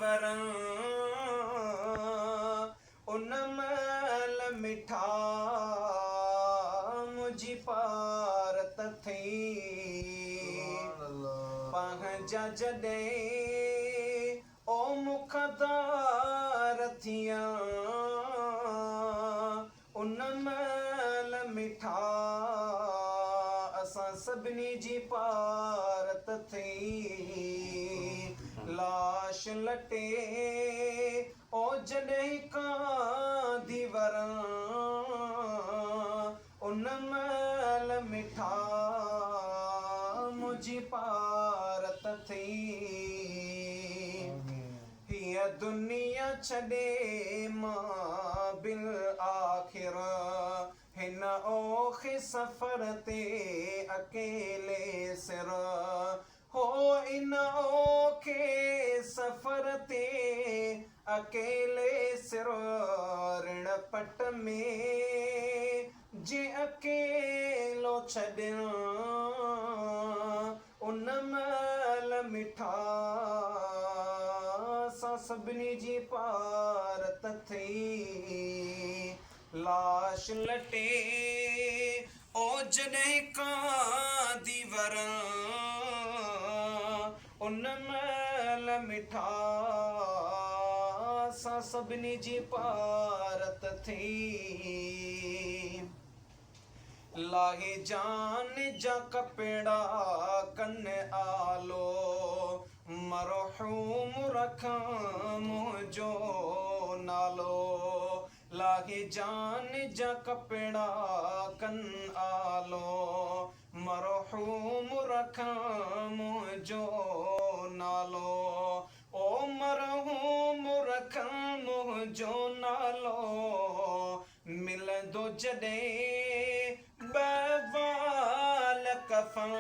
वरं उन महल मिठा मुझी पारत थी पंहिंजा जॾहिं ओ मुखदार थिया उन महल मिठा असां सभिनी जी पारत थी लाश लटे ओ जॾहिं कांदी वरं उन महल मिठा मुझी पारत थी हीअ दुनिया छॾे मां बिल आख़िर हिन ओखे सफ़र ते अकेले सिर हो इन ओखे सफ़र ते अकेले सिर ऋण पट में जे अकेलो छॾियो उन महल मिठा असां सभिनी जी पारत थी लाश लटे ओ जॾहिं कांदी वरं उन महल मिठा असां सभिनी जी पारत थी लाहे जान जा कपिड़ा कन आलो मरहूम रखां मुंहिंजो नालो लाहे जान जा कपिड़ा कन आलो मरहूम रखां मुंहिंजो नालो ओ मरहूम रखां मुंहिंजो नालो मिलंदो जॾहिं बवाल कफ़न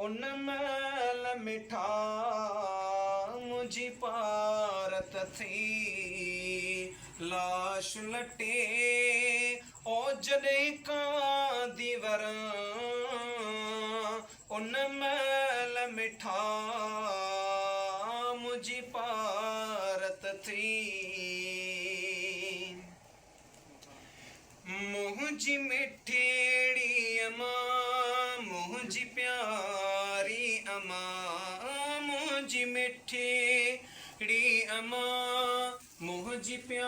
उन महल मिठा मुझी पारत थी लाश लटे ओ जॾहिं कांदी वरं उन महल मिठा मुझी पारत थी मुंहिंजी मिठड़ी अमां मुंहिंजी प्यारी अमां मुंहिंजी मिठड़ी अमां मुंहिंजी प्यारी